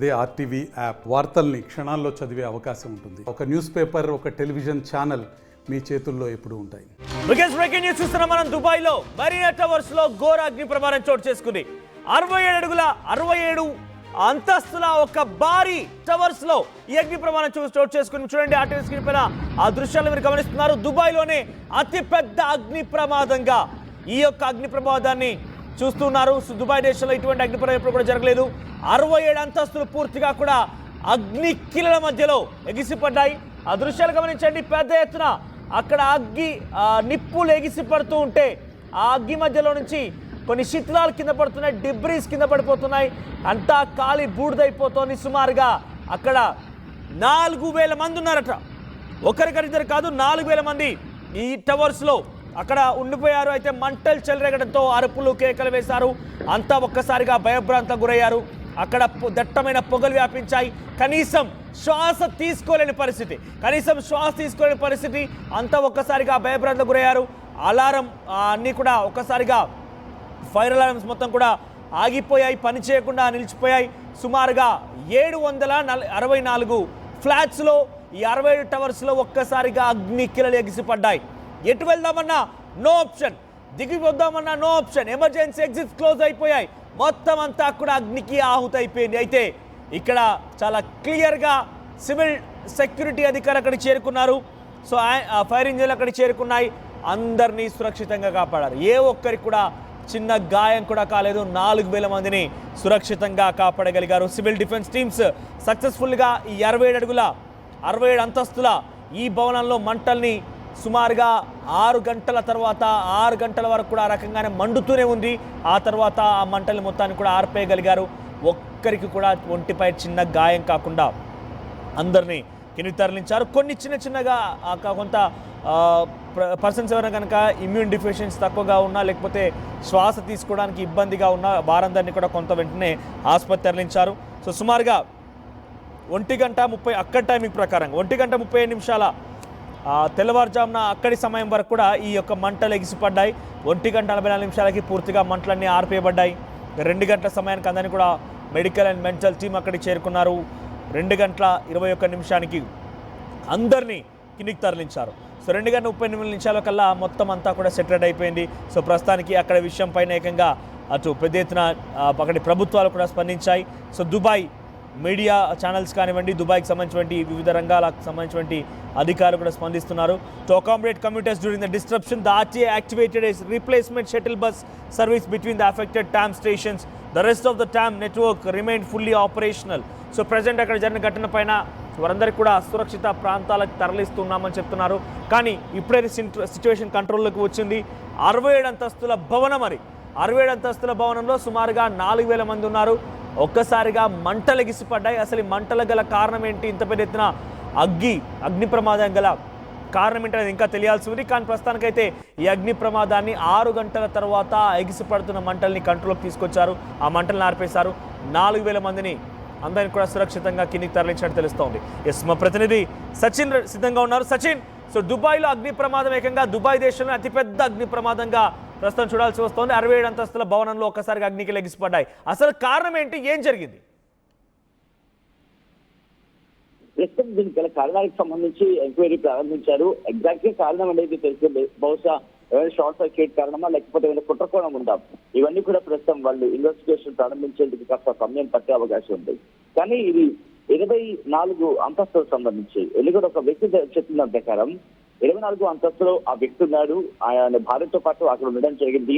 అదే RTV app వార్తల్ని క్షణాల్లో చదివే అవకాశం ఉంటుంది. ఒక న్యూస్ పేపర్, ఒక టెలివిజన్ ఛానల్ మీ చేతుల్లో ఎప్పుడూ ఉంటాయి. బ్రేకింగ్ న్యూస్ చూస్తున్నాం మనం. దుబాయ్లో మరీనా టవర్స్ లో ఘోర అగ్ని ప్రమాదం చోటు చేసుకుంది. 67 అడుగుల 67 అంతస్తుల ఒక భారీ టవర్స్ లో ఈ అగ్ని ప్రమాదం చోటు చేసుకుని చూడండి. ఆర్టీవీ స్క్రీన్ పైన ఆ దృశ్యాలు మీరు గమనిస్తున్నారు. దుబాయ్లోనే అతి పెద్ద అగ్ని ప్రమాదంగా ఈ యొక్క అగ్ని ప్రమాదాన్ని చూస్తున్నారు. దుబాయ్ దేశంలో ఇటువంటి అగ్ని ప్రమాదం ఎప్పుడు కూడా జరగలేదు. 67 అంతస్తులు పూర్తిగా కూడా అగ్ని కిలల మధ్యలో ఎగిసిపడ్డాయి. ఆ దృశ్యాలు గమనించండి. పెద్ద ఎత్తున అక్కడ నిప్పులు ఎగిసిపడుతూ ఉంటే ఆ అగ్గి మధ్యలో నుంచి కొన్ని శిథిలాలు కింద పడుతున్నాయి, డిబ్రీస్ కింద పడిపోతున్నాయి, అంతా కాలి బూడిదైపోతోంది. సుమారుగా అక్కడ 4000 మంది ఉన్నారట. ఒకరిద్దరు కాదు, 4000 మంది ఈ టవర్స్లో అక్కడ ఉండిపోయారు. అయితే మంటలు చెలరేగడంతో అరుపులు కేకలు వేశారు. అంతా ఒక్కసారిగా భయభ్రాంతకు గురయ్యారు. అక్కడ దట్టమైన పొగలు వ్యాపించాయి. కనీసం శ్వాస తీసుకోలేని పరిస్థితి. అంతా ఒక్కసారిగా భయభ్రాంతకు గురయ్యారు. అలారం అన్నీ కూడా ఒక్కసారిగా ఫైర్ అలారమ్స్ మొత్తం కూడా ఆగిపోయాయి, పని చేయకుండా నిలిచిపోయాయి. సుమారుగా 764 ఫ్లాట్స్లో ఈ 67 టవర్స్లో ఒక్కసారిగా అగ్ని కిలలు ఎగిసిపడ్డాయి. ఎటు వెళ్దామన్నా నో ఆప్షన్, దిగిపోద్దామన్నా no option. Emergency exits close అయిపోయాయి. మొత్తం అంతా కూడా అగ్నికి ఆహుతి అయిపోయింది. అయితే ఇక్కడ చాలా క్లియర్గా సివిల్ సెక్యూరిటీ అధికారులు అక్కడికి చేరుకున్నారు. సో ఫైర్ ఇంజిన్లు అక్కడికి చేరుకున్నాయి. అందరినీ సురక్షితంగా కాపాడారు. ఏ ఒక్కరికి కూడా చిన్న గాయం కూడా కాలేదు. 4000 మందిని సురక్షితంగా కాపాడగలిగారు సివిల్ డిఫెన్స్ టీమ్స్. సక్సెస్ఫుల్గా ఈ 67 అంతస్తుల ఈ భవనంలో మంటల్ని సుమారుగా 6 గంటల తర్వాత 6 గంటల వరకు కూడా ఆ రకంగానే మండుతూనే ఉంది. ఆ తర్వాత ఆ మంటల్ని మొత్తాన్ని కూడా ఆర్పేయగలిగారు. ఒక్కరికి కూడా ఒంటిపై చిన్న గాయం కాకుండా అందరినీ కిందికి తరలించారు. కొన్ని చిన్నగా కొంత పర్సన్స్ ఎవరైనా కనుక ఇమ్యూన్ డిఫిషియన్సీ తక్కువగా ఉన్నా, లేకపోతే శ్వాస తీసుకోవడానికి ఇబ్బందిగా ఉన్న వారందరినీ కూడా కొంత వెంటనే ఆసుపత్రి తరలించారు. సో సుమారుగా 1:30 అక్కడి టైమింగ్ ప్రకారంగా 1:35 తెల్లవారుజామున అక్కడి సమయం వరకు కూడా ఈ యొక్క మంటలు ఎగిసిపడ్డాయి. 1:44 పూర్తిగా మంటలన్నీ ఆర్పేయబడ్డాయి. 2 గంటల సమయానికి అందరినీ కూడా మెడికల్ అండ్ మెంటల్ టీమ్ అక్కడికి చేరుకున్నారు. 2:21 అందరినీ కిందికి తరలించారు. సో 2:30 కల్లా మొత్తం అంతా కూడా సెటిల్ అయిపోయింది. సో ప్రస్తుతానికి అక్కడ విషయం పైన ఏకంగా అటు పెద్ద ఎత్తున అక్కడి ప్రభుత్వాలు కూడా స్పందించాయి. సో దుబాయ్ మీడియా ఛానల్స్ కానివ్వండి, దుబాయ్కి సంబంధించినటువంటి వివిధ రంగాలకు సంబంధించినటువంటి అధికారులు కూడా స్పందిస్తున్నారు. To accommodate commuters during the disruption, the RTA activated a replacement shuttle bus service between the affected tram stations. The rest of the tram network remain fully operational. So present అక్కడ జరిగిన ఘటన పైన వారందరికీ కూడా సురక్షిత ప్రాంతాలకు తరలిస్తున్నామని చెప్తున్నారు. కానీ ఇప్పుడైతే సిచ్యువేషన్ కంట్రోల్లోకి వచ్చింది. 67 అంతస్తుల భవనం, 67 అంతస్తుల భవనంలో సుమారుగా 4000 మంది ఉన్నారు. ఒక్కసారిగా మంటలు ఎగిసిపడ్డాయి. అసలు ఈ మంటల గల కారణం ఏంటి, ఇంత పెద్ద ఎత్తున అగ్ని ప్రమాదం గల కారణం ఏంటి అనేది ఇంకా తెలియాల్సి ఉంది. కానీ ప్రస్తుతానికైతే ఈ అగ్ని ప్రమాదాన్ని 6 గంటల తర్వాత ఎగిసిపడుతున్న మంటల్ని కంట్రోల్కి తీసుకొచ్చారు. ఆ మంటలను ఆర్పేశారు. 4000 మందిని అందరినీ కూడా సురక్షితంగా కిందికి తరలించినట్టు తెలుస్తోంది. ఎస్, మా ప్రతినిధి సచిన్ సిద్ధంగా ఉన్నారు. సచిన్, సో దుబాయ్లో అగ్ని ప్రమాదం ఏకంగా దుబాయ్ దేశంలో అతిపెద్ద అగ్ని ప్రమాదంగా ప్రస్తుతం చూడాల్సి వస్తోంది. 67 అంతస్తుల భవనంలో ఒక్కసారిగా అగ్నికి లెగిసిపడ్డాయి. అసలు కారణం ఏంటి, ఏం జరిగింది? ప్రస్తుతం దీనికి గల కారణాలకు సంబంధించి ఎంక్వైరీ ప్రారంభించారు. ఎగ్జాక్ట్ గా కారణం అనేది తెలిసింది. బహుశా ఏమైనా షార్ట్ సర్క్యూట్ కారణమా, లేకపోతే ఏమైనా కుట్రకోణం ఉందా, ఇవన్నీ కూడా ప్రస్తుతం వాళ్ళు ఇన్వెస్టిగేషన్ ప్రారంభించేందుకు కాస్త సమయం పట్టే అవకాశం ఉంది. కానీ ఇది 24 అంతస్తులకు సంబంధించి ఎందుకంటే ఒక వ్యక్తి చెప్పిన ప్రకారం 24 అంతస్తులో ఆ వ్యక్తి ఉన్నాడు. ఆయన భార్యతో పాటు అక్కడ ఉండడం జరిగింది.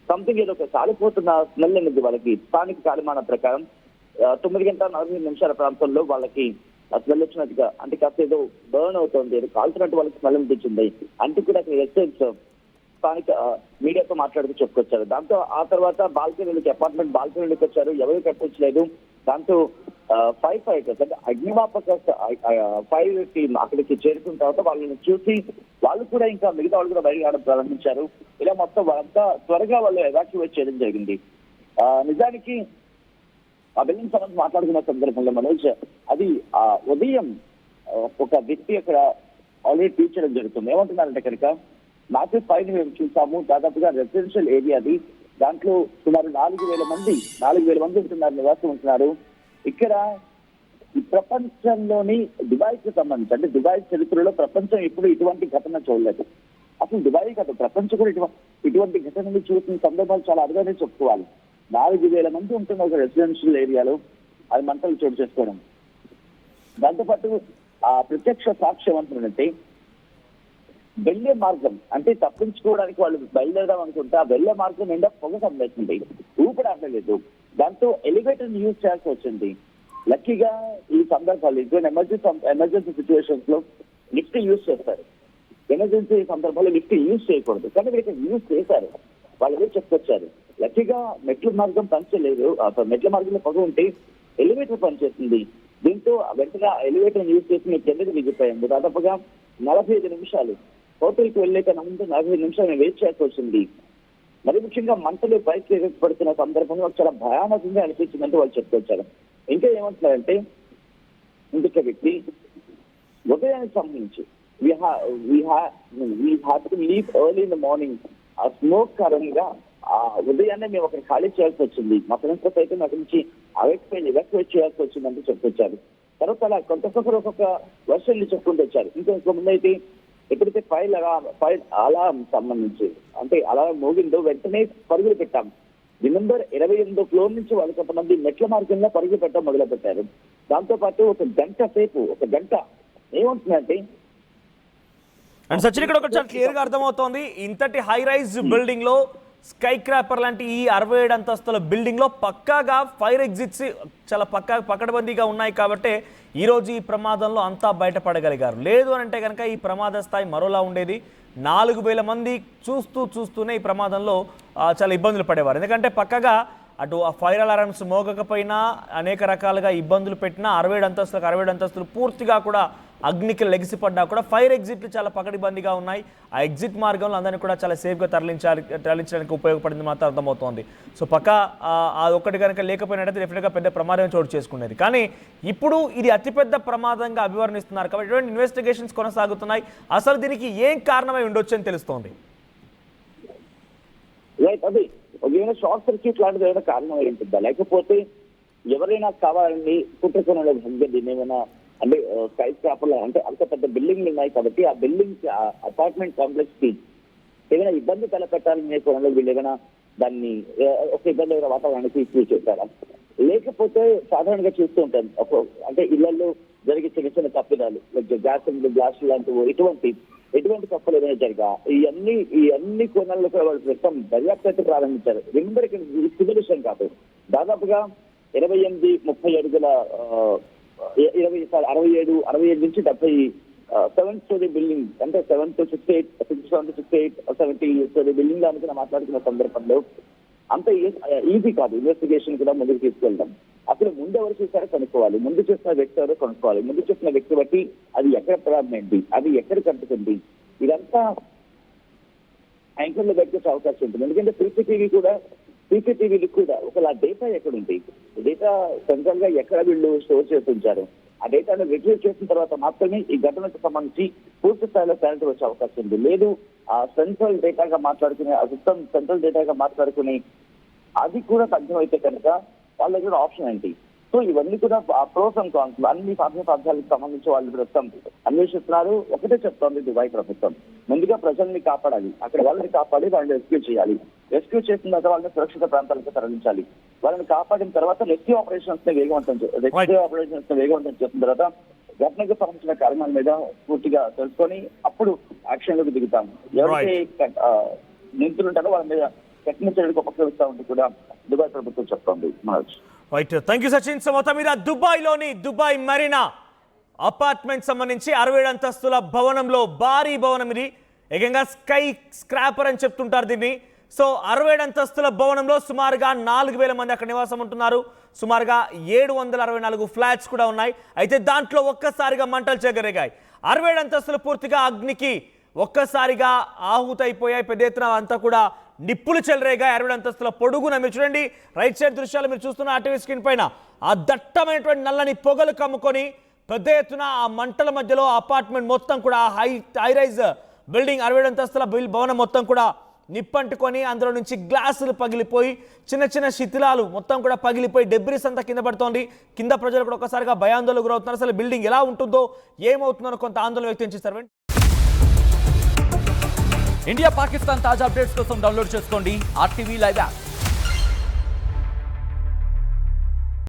సంథింగ్ ఏదో ఒక కాలిపోతున్న స్మెల్ అనేది వాళ్ళకి స్థానిక కాలమాన ప్రకారం 9:45 ప్రాంతంలో వాళ్ళకి స్మెల్ వచ్చినట్టుగా, అంటే కాస్త ఏదో బర్న్ అవుతుంది, ఏదో కాల్చినట్టు వాళ్ళకి స్మెల్ అనిపించింది. అంటే కూడా అక్కడ రెసిడెంట్స్ స్థానిక మీడియాతో మాట్లాడుతూ చెప్పుకొచ్చారు. దాంతో ఆ తర్వాత బాల్కనీలోకి, అపార్ట్మెంట్ బాల్కనీలోకి వచ్చారు. ఎవరు కట్టించలేదు. దాంతో ఫైర్ ఫైటర్స్ అంటే అగ్నిమాపక ఫైర్ టీమ్ అక్కడికి చేరుకున్న తర్వాత వాళ్ళని చూసి వాళ్ళు కూడా ఇంకా మిగతా వాళ్ళు కూడా బయట రావడం ప్రారంభించారు. ఇలా మొత్తం వాళ్ళంతా త్వరగా వాళ్ళు ఎవాక్యువేట్ చేయడం జరిగింది. నిజానికి ఆ బిల్డింగ్ సంబంధించి మాట్లాడుకున్న సందర్భంలో మనోజ్, అది ఉదయం ఒక వ్యక్తి అక్కడ ఆల్రెడీ ట్వీట్ చేయడం జరుగుతుంది. ఏమంటున్నారంటే కనుక మ్యాసివ్ ఫైర్ మేము చూసాము, దాదాపుగా రెసిడెన్షియల్ ఏరియా అది. దాంట్లో సుమారు 4000 మంది ఉంటున్నారు, నివాసం ఉంటున్నారు. ఇక్కడ ఈ ప్రపంచంలోని దుబాయ్కి సంబంధించి, అంటే దుబాయ్ చరిత్రలో ప్రపంచం ఎప్పుడు ఇటువంటి ఘటన చూడలేదు. అసలు దుబాయ్ కాదు, ప్రపంచం కూడా ఇటువంటి ఘటనలు చూసిన సందర్భాలు చాలా అరుదుగానే చెప్పుకోవాలి. 4,000 మంది ఉంటున్న ఒక రెసిడెన్షియల్ ఏరియాలో అది మంటలు చోటు చేసుకోవడం. దాంతోపాటు ఆ ప్రత్యక్ష సాక్ష్యం అంటున్నట్టే వెళ్లే మార్గం, అంటే తప్పించుకోవడానికి వాళ్ళు బయలుదేరడం అనుకుంటే ఆ వెళ్లే మార్గం నిండా పొగ కమ్మేసింది, ఊపిరాడలేదు. దాంతో ఎలివేటర్ యూజ్ చేయాల్సి వచ్చింది. లక్కీగా ఈ సందర్భాలు ఇటువంటి ఎమర్జెన్సీ సిచ్యువేషన్స్ లో లిఫ్ట్ యూజ్ చేస్తారు. ఎమర్జెన్సీ సందర్భంలో లిఫ్ట్ యూజ్ చేయకూడదు, కానీ వీరికి యూజ్ చేశారు. వాళ్ళు చెప్పుకొచ్చారు. లక్కీగా మెట్ల మార్గం పనిచేయలేదు. మెట్ల మార్గంలో పొగ ఉంటే ఎలివేటర్ పనిచేస్తుంది. దీంతో వెంటనే ఎలివేటర్ యూజ్ చేసి మేము కిందకి దిగిపోయాము. దాదాపుగా 45 నిమిషాలు, హోటల్కి వెళ్ళేక ముందు 45 నిమిషాలు మేము వెయిట్ చేయాల్సి వచ్చింది. మరి ముఖ్యంగా మంటలు పైకి ఎగపడుతున్న సందర్భంలో చాలా భయానకంగా అనిపించిందంటే వాళ్ళు చెప్పుకొచ్చారు. ఇంకా ఏమంటున్నారంటే ఇంకొక వ్యక్తి ఉదయానికి సంబంధించి we have to leave early in the morning. ఆ స్మోక్ కారణంగా ఉదయాన్నే మేము అక్కడ ఖాళీ చేయాల్సి వచ్చింది. మా ఫ్రెండ్స్ తో అయితే అక్కడి నుంచి ఎవాక్యువేట్ చేయాల్సి వచ్చిందంటే చెప్పుకొచ్చారు. తర్వాత అలా కొంతకొకరు ఒక్కొక్క వర్షన్లు చెప్పుకుంటూ వచ్చారు. ఇంకొక ముందు అయితే ఎప్పుడైతే ఫైర్ అలారం సంబంధించి, అంటే అలారం మోగిందో వెంటనే పరుగులు పెట్టాం. రిమెంబర్ 28వ ఫ్లోర్ నుంచి వాళ్ళు కొంతమంది మెట్ల మార్గంగా పరుగులు పెట్టడం మొదలు పెట్టారు. దాంతోపాటు ఒక గంట ఏమంటుందంటే అండ్ సచిన్ ఇక్కడ ఒకటి చాలా క్లియర్ గా అర్థమవుతోంది. ఇంతటి హై రైజ్ బిల్డింగ్ లో, స్కై క్రాపర్ లాంటి ఈ 67 అంతస్తుల బిల్డింగ్ లో పక్కాగా ఫైర్ ఎగ్జిట్స్ చాలా పకడ్బందీగా ఉన్నాయి కాబట్టి ఈ రోజు ఈ ప్రమాదంలో అంతా బయటపడగలిగారు. లేదు అని అంటే కనుక ఈ ప్రమాద స్థాయి మరోలా ఉండేది. 4,000 మంది చూస్తూనే ఈ ప్రమాదంలో చాలా ఇబ్బందులు పడేవారు. ఎందుకంటే పక్కగా అటు ఆ ఫైర్ అలారమ్స్ మోగకపోయినా అనేక రకాలుగా ఇబ్బందులు పెట్టినా 67 అంతస్తులు పూర్తిగా కూడా అగ్నికి లెగిసిపడ్డా కూడా ఫైర్ ఎగ్జిట్లు చాలా పకడ్బందీగా ఉన్నాయి. ఆ ఎగ్జిట్ మార్గంలో అందరినీ కూడా చాలా సేఫ్గా తరలించడానికి ఉపయోగపడింది మాత్రం అర్థమవుతోంది. సో అదొక్కటి కనుక లేకపోయినట్టయితే డెఫినెట్గా పెద్ద ప్రమాదం చోటు చేసుకునేది. కానీ ఇప్పుడు ఇది అతిపెద్ద ప్రమాదంగా అభివర్ణిస్తున్నారు కాబట్టి ఇటువంటి ఇన్వెస్టిగేషన్స్ కొనసాగుతున్నాయి. అసలు దీనికి ఏం కారణమై ఉండొచ్చు అని తెలుస్తోంది. అది ఏమైనా షార్ట్ సర్క్యూట్ లాంటిది ఏమైనా కారణం ఏంటిద్దా, లేకపోతే ఎవరైనా కావాలని కుట్రకోణంలో దీన్ని ఏమైనా, అంటే స్కై స్క్రాపర్ అంటే అంత పెద్ద బిల్డింగ్లు ఉన్నాయి కాబట్టి ఆ బిల్డింగ్ అపార్ట్మెంట్ కాంప్లెక్స్ కి ఏమైనా ఇబ్బంది తలపెట్టాలనే కోణంలో వీళ్ళు ఏమైనా దాన్ని ఒక ఇబ్బంది వాతావరణానికి తీసుకొచ్చేస్తారా, లేకపోతే సాధారణంగా చూస్తూ ఉంటాం అంటే ఇళ్లలో జరిగే చిన్న చిన్న తప్పిదాలు గ్యాస్ బ్లాస్ట్ లాంటివి ఎటువంటి తప్పులు ఏమైనా జరిగా ఈ అన్ని కోణాల్లో కూడా వాళ్ళు ప్రస్తుతం దర్యాప్తు ప్రారంభించారు. రిమెంబర్ ఇక్కడ సివిల్ విషయం కాదు, దాదాపుగా 28-30 అడుగుల 67 నుంచి 70 7th స్టోరీ బిల్డింగ్, అంటే 7 to 68, 67 to 68, 70 స్టోరీ బిల్డింగ్ దానికి మాట్లాడుతున్న సందర్భంలో అంత ఈజీ కాదు ఇన్వెస్టిగేషన్ కూడా ముందుకు తీసుకెళ్తాం. అసలు ముందు ఎవరు చూసారో కనుక్కోవాలి, ముందు చూసిన వ్యక్తి ఎవరో కనుక్కోవాలి, ముందు చూసిన వ్యక్తి బట్టి అది ఎక్కడ ప్రారంభమైంది, అది ఎక్కడ కట్టుకుంది, ఇదంతా యాంకర్లు బయటకొచ్చే అవకాశం ఉంటుంది. ఎందుకంటే సీసీటీవీలు కూడా ఒకలా డేటా ఎక్కడుంది, డేటా సెంట్రల్ గా ఎక్కడ వీళ్ళు స్టోర్ చేసి ఉంచారు, ఆ డేటాను రిట్రీవ్ చేసిన తర్వాత మాత్రమే ఈ ఘటనకు సంబంధించి పూర్తి స్థాయిలో క్లారిటీ వచ్చే అవకాశం ఉంది. లేదు ఆ సెంట్రల్ డేటాగా మాట్లాడుకునే, ఆ సిస్టమ్ సెంట్రల్ డేటాగా మాట్లాడుకుని అది కూడా సాధ్యమైతే కనుక వాళ్ళ దగ్గర ఆప్షన్ ఏంటి. సో ఇవన్నీ కూడా ప్రోస్ అండ్ కాన్స్ అన్ని సాధ్యాలకు సంబంధించి వాళ్ళు ప్రస్తుతం అన్వేషిస్తున్నారు. ఒకటే చెప్తోంది దుబాయ్ ప్రభుత్వం, ముందుగా ప్రజల్ని కాపాడాలి, అక్కడ వాళ్ళని కాపాడి వాళ్ళని రెస్క్యూ చేయాలి, రెస్క్యూ చేసిన తర్వాత వాళ్ళని సురక్షిత ప్రాంతాలకు తరలించాలి, వాళ్ళని కాపాడిన తర్వాత రెస్క్యూ ఆపరేషన్స్ ని వేగవంతం చేసిన తర్వాత ఘటనకు సంబంధించిన కారణాల మీద పూర్తిగా తెలుసుకొని అప్పుడు యాక్షన్ లోకి దిగుతాము. ఎవరైతే నిందితులు ఉంటారో వాళ్ళ మీద కఠిన చర్యలకు ఉపయోగిస్తా ఉంటే కూడా దుబాయ్ ప్రభుత్వం చెప్తోంది. Right, thank you Sachin. So మొత్తం మీద దుబాయ్ మరీనా అపార్ట్మెంట్ సంబంధించి 67 అంతస్తుల భవనంలో భారీ భవనం ఇది, ఏకంగా స్కై స్క్రాపర్ అని చెప్తుంటారు దీన్ని. సో 67 అంతస్తుల భవనంలో సుమారుగా 4,000 మంది అక్కడ నివాసం ఉంటున్నారు. సుమారుగా 764 ఫ్లాట్స్ కూడా ఉన్నాయి. అయితే దాంట్లో ఒక్కసారిగా మంటలు చెలరేగాయి. 67 అంతస్తులు పూర్తిగా అగ్నికి ఒక్కసారిగా ఆహుతైపోయాయి. పెద్ద ఎత్తున అంతా కూడా నిప్పులు చెలరేగాయి. 67 అంతస్తుల పొడుగున మీరు చూడండి, రైట్ సైడ్ దృశ్యాలు మీరు చూస్తున్న ఆర్టీవీ స్క్రీన్ పైన ఆ దట్టమైనటువంటి నల్లని పొగలు కమ్ముకొని పెద్ద ఎత్తున ఆ మంటల మధ్యలో అపార్ట్మెంట్ మొత్తం కూడా హై రైజ్ బిల్డింగ్ 67 అంతస్తుల భవనం మొత్తం కూడా నిప్పంటుకొని అందులో నుంచి గ్లాసులు పగిలిపోయి చిన్న చిన్న శిథిలాలు మొత్తం కూడా పగిలిపోయి డెబ్రిస్ అంతా కింద పడుతోంది. కింద ప్రజలు కూడా ఒకసారిగా భయాందోళనకు గురవుతున్నారు. అసలు బిల్డింగ్ ఎలా ఉంటుందో ఏమవుతుందో కొంత ఆందోళన వ్యక్తం చేశారు. ఇండియా పాకిస్తాన్ తాజా అప్డేట్స్ కోసం డౌన్లోడ్ చేసుకోండి RTV లైవ్ యాప్.